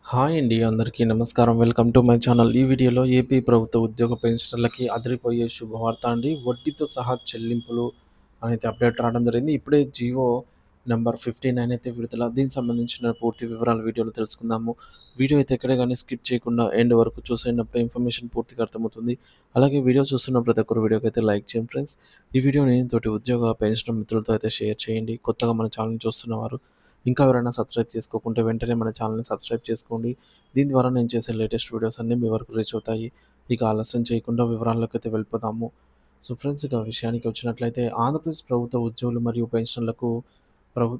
Hi అండి. అందరికీ నమస్కారం. Welcome to my channel. ఈ వీడియోలో ఏపీ ప్రభుత్వ ఉద్యోగ పెన్షనర్లకి అదిరిపోయే శుభవార్త అండి. వడ్డీతో సహా చెల్లింపులు అనేది అప్డేట్ రావడం జరిగింది. ఇప్పుడే జియో నంబర్ 59 అయితే విడుదల. దీనికి సంబంధించిన పూర్తి వివరాలు వీడియోలో తెలుసుకుందాము. వీడియో అయితే ఎక్కడే గాని స్కిప్ చేయకుండా ఎండ్ వరకు చూసేయండి. ఇన్ఫర్మేషన్ పూర్తిగా అర్థమవుతుంది. అలాగే వీడియో చూస్తున్న ప్రతి ఒక్కరు వీడియోకైతే లైక్ చేయండి ఫ్రెండ్స్. ఈ వీడియోని తోటి ఉద్యోగ పెన్షనర్ మిత్రులతో అయితే షేర్ చేయండి. కొత్తగా మన ఛానల్‌ని చూస్తున్నవారు ఇంకా ఎవరైనా సబ్స్క్రైబ్ చేసుకోకుంటే వెంటనే మన ఛానల్‌ని సబ్స్క్రైబ్ చేసుకోండి. దీని ద్వారా నేను చేసే లేటెస్ట్ వీడియోస్ అన్నీ మీ వరకు రీచ్ అవుతాయి. ఇక ఆలస్యం చేయకుండా వివరాల్లోకైతే వెళ్ళిపోదాము. సో ఫ్రెండ్స్, ఇక విషయానికి వచ్చినట్లయితే ఆంధ్రప్రదేశ్ ప్రభుత్వ ఉద్యోగులు మరియు పెన్షనర్లకు ప్రభు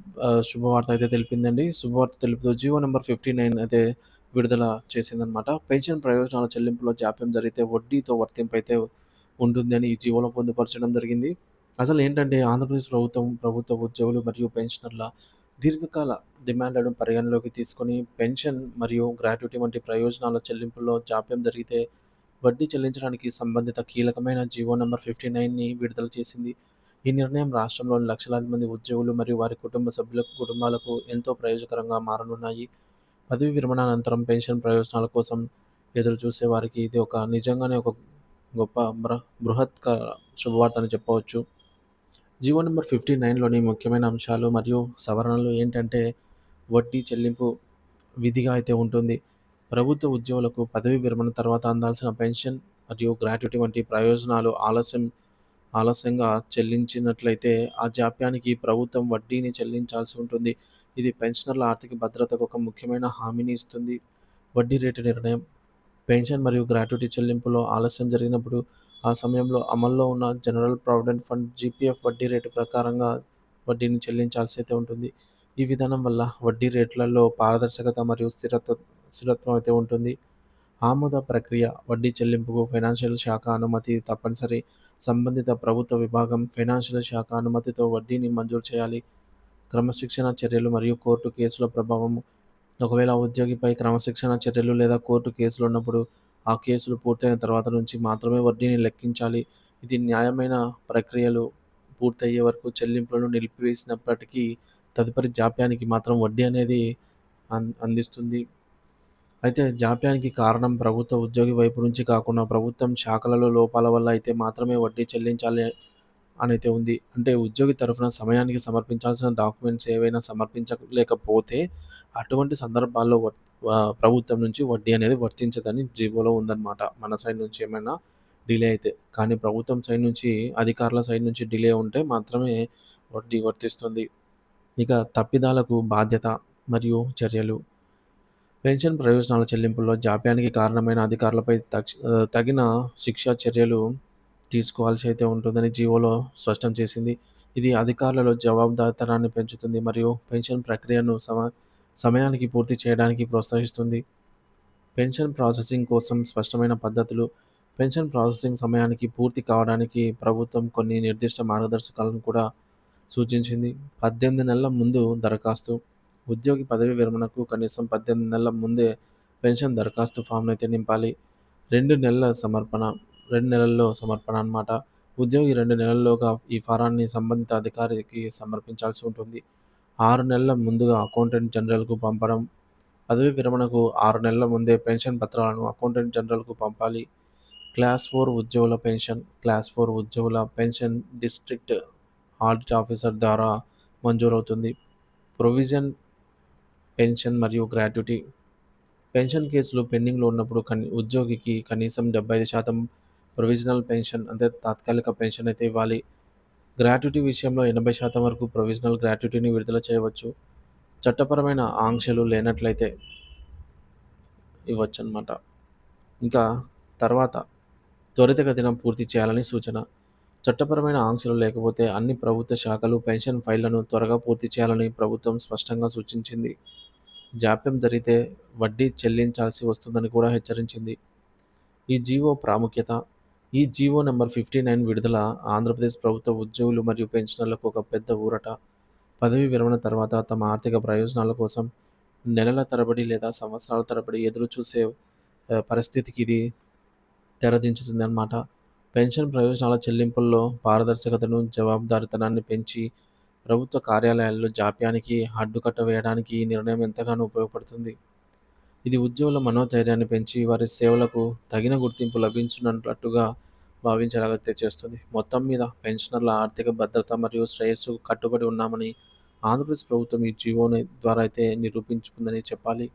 శుభవార్త అయితే తెలిపిందండి. శుభవార్త తెలుపుతూ జియో నంబర్ 59 అయితే విడుదల చేసిందనమాట. పెన్షన్ ప్రయోజనాల చెల్లింపులో జాప్యం జరిగితే వడ్డీతో వర్తింపైతే ఉంటుందని ఈ జీవోలో పొందుపరచడం జరిగింది. అసలేంటంటే ఆంధ్రప్రదేశ్ ప్రభుత్వ ఉద్యోగులు మరియు పెన్షనర్ల దీర్ఘకాల డిమాండ్లను పరిగణలోకి తీసుకొని పెన్షన్ మరియు గ్రాట్యుటీ వంటి ప్రయోజనాల చెల్లింపుల్లో జాప్యం జరిగితే వడ్డీ చెల్లించడానికి సంబంధిత కీలకమైన జీవో నంబర్ 59ని విడుదల చేసింది. ఈ నిర్ణయం రాష్ట్రంలోని లక్షలాది మంది ఉద్యోగులు మరియు వారి కుటుంబాలకు ఎంతో ప్రయోజకరంగా మారనున్నాయి. పదవి విరమణ అనంతరం పెన్షన్ ప్రయోజనాల కోసం ఎదురు చూసే వారికి ఇది నిజంగానే ఒక గొప్ప బృహత్కర శుభవార్త అని చెప్పవచ్చు. జీవో నంబర్ 59లోని ముఖ్యమైన అంశాలు మరియు సవరణలు ఏంటంటే, వడ్డీ చెల్లింపు విధిగా అయితే ఉంటుంది. ప్రభుత్వ ఉద్యోగులకు పదవీ విరమణ తర్వాత అందాల్సిన పెన్షన్ మరియు గ్రాట్యుటీ వంటి ప్రయోజనాలు ఆలస్యంగా చెల్లించినట్లయితే ఆ జాప్యానికి ప్రభుత్వం వడ్డీని చెల్లించాల్సి ఉంటుంది. ఇది పెన్షనర్ల ఆర్థిక భద్రతకు ఒక ముఖ్యమైన హామీని ఇస్తుంది. వడ్డీ రేటు నిర్ణయం పెన్షన్ మరియు గ్రాట్యుటీ చెల్లింపులో ఆలస్యం జరిగినప్పుడు ఆ సమయంలో అమల్లో ఉన్న జనరల్ ప్రావిడెంట్ ఫండ్ జీపీఎఫ్ వడ్డీ రేటు ప్రకారంగా వడ్డీని చెల్లించాల్సి అయితే ఉంటుంది. ఈ విధానం వల్ల వడ్డీ రేట్లలో పారదర్శకత మరియు స్థిరత్వం అయితే ఉంటుంది. ఆమోద ప్రక్రియ వడ్డీ చెల్లింపుకు ఫైనాన్షియల్ శాఖ అనుమతి తప్పనిసరి. సంబంధిత ప్రభుత్వ విభాగం ఫైనాన్షియల్ శాఖ అనుమతితో వడ్డీని మంజూరు చేయాలి. క్రమశిక్షణ చర్యలు మరియు కోర్టు కేసుల ప్రభావం ఒకవేళ ఉద్యోగిపై క్రమశిక్షణ చర్యలు లేదా కోర్టు కేసులు ఉన్నప్పుడు ఆ కేసులు పూర్తయిన తర్వాత నుంచి మాత్రమే వడ్డీని లెక్కించాలి. ఇది న్యాయమైన ప్రక్రియలు పూర్తయ్యే వరకు చెల్లింపులను నిలిపివేసినప్పటికీ తదుపరి జాప్యానికి మాత్రం వడ్డీ అనేది అందిస్తుంది. అయితే జాప్యానికి కారణం ప్రభుత్వ ఉద్యోగి వైపు నుంచి కాకుండా ప్రభుత్వం శాఖలలో లోపాల వల్ల అయితే మాత్రమే వడ్డీ చెల్లించాలి అనైతే ఉంది. అంటే ఉద్యోగి తరఫున సమయానికి సమర్పించాల్సిన డాక్యుమెంట్స్ ఏవైనా సమర్పించలేకపోతే అటువంటి సందర్భాల్లో ప్రభుత్వం నుంచి వడ్డీ అనేది వర్తించదని జీవోలో ఉందన్నమాట. మన సైడ్ నుంచి ఏమైనా డిలే అయితే. కానీ ప్రభుత్వం సైడ్ నుంచి అధికారుల సైడ్ నుంచి డిలే ఉంటే మాత్రమే వడ్డీ వర్తిస్తుంది. ఇక తప్పిదాలకు బాధ్యత మరియు చర్యలు. పెన్షన్ ప్రయోజనాల చెల్లింపుల్లో జాప్యానికి కారణమైన అధికారులపై తగిన శిక్షా చర్యలు తీసుకోవాల్సి అయితే ఉంటుందని జీవోలో స్పష్టం చేసింది. ఇది అధికారులలో జవాబుదారీతనాన్ని పెంచుతుంది మరియు పెన్షన్ ప్రక్రియను సమయానికి పూర్తి చేయడానికి ప్రోత్సహిస్తుంది. పెన్షన్ ప్రాసెసింగ్ కోసం స్పష్టమైన పద్ధతులు. పెన్షన్ ప్రాసెసింగ్ సమయానికి పూర్తి కావడానికి ప్రభుత్వం కొన్ని నిర్దిష్ట మార్గదర్శకాలను కూడా సూచించింది. 18 నెలల ముందు దరఖాస్తు. ఉద్యోగి పదవీ విరమణకు కనీసం 18 నెలల ముందే పెన్షన్ దరఖాస్తు ఫామ్‌నైతే నింపాలి. 2 నెలల సమర్పణ 2 నెలల్లో సమర్పణ అన్నమాట. ఉద్యోగి 2 నెలల్లోగా ఈ ఫారాన్ని సంబంధిత అధికారికి సమర్పించాల్సి ఉంటుంది. 6 నెలల ముందుగా అకౌంటెంట్ జనరల్‌కు పంపడం. పదవీ విరమణకు 6 నెలల ముందే పెన్షన్ పత్రాలను అకౌంటెంట్ జనరల్‌కు పంపాలి. క్లాస్ 4 ఉద్యోగుల పెన్షన్. క్లాస్ 4 ఉద్యోగుల పెన్షన్ డిస్ట్రిక్ట్ ఆడిట్ ఆఫీసర్ ద్వారా మంజూరవుతుంది. ప్రొవిజన్ పెన్షన్ మరియు గ్రాట్యుటీ. పెన్షన్ కేసులు పెండింగ్‌లో ఉన్నప్పుడు ఉద్యోగికి కనీసం 75% ప్రొవిజనల్ పెన్షన్ అంటే తాత్కాలిక పెన్షన్ అయితే ఇవ్వాలి. గ్రాట్యుటీ విషయంలో 80% వరకు ప్రొవిజనల్ గ్రాట్యుటీని విడుదల చేయవచ్చు. చట్టపరమైన ఆంక్షలు లేనట్లయితే ఇవ్వచ్చనమాట. ఇంకా తర్వాత త్వరితగతిన పూర్తి చేయాలని సూచన. చట్టపరమైన ఆంక్షలు లేకపోతే అన్ని ప్రభుత్వ శాఖలు పెన్షన్ ఫైళ్లను త్వరగా పూర్తి చేయాలని ప్రభుత్వం స్పష్టంగా సూచించింది. జాప్యం జరిగితే వడ్డీ చెల్లించాల్సి వస్తుందని కూడా హెచ్చరించింది. ఈ జీవో ప్రాముఖ్యత. ఈ జీవో నంబర్ 59 విడుదల ఆంధ్రప్రదేశ్ ప్రభుత్వ ఉద్యోగులు మరియు పెన్షనర్లకు ఒక పెద్ద ఊరట. పదవీ విరమణ తర్వాత తమ ఆర్థిక ప్రయోజనాల కోసం నెలల తరబడి లేదా సంవత్సరాల తరబడి ఎదురు చూసే పరిస్థితికి ఇది తెరదించుతుందన్నమాట. పెన్షన్ ప్రయోజనాల చెల్లింపుల్లో పారదర్శకతను, జవాబుదారీతనాన్ని పెంచి ప్రభుత్వ కార్యాలయాల్లో జాప్యానికి అడ్డుకట్ట వేయడానికి ఈ నిర్ణయం ఎంతగానో ఉపయోగపడుతుంది. ఇది ఉద్యోగుల మనోధైర్యాన్ని పెంచి వారి సేవలకు తగిన గుర్తింపు లభించినట్లుగా భావించేలాగా చేస్తుంది. మొత్తం మీద పెన్షనర్ల ఆర్థిక భద్రత మరియు శ్రేయస్సుకు కట్టుబడి ఉన్నామని ఆంధ్రప్రదేశ్ ప్రభుత్వం ఈ జీవోని ద్వారా అయితే నిరూపించుకుందని చెప్పాలి.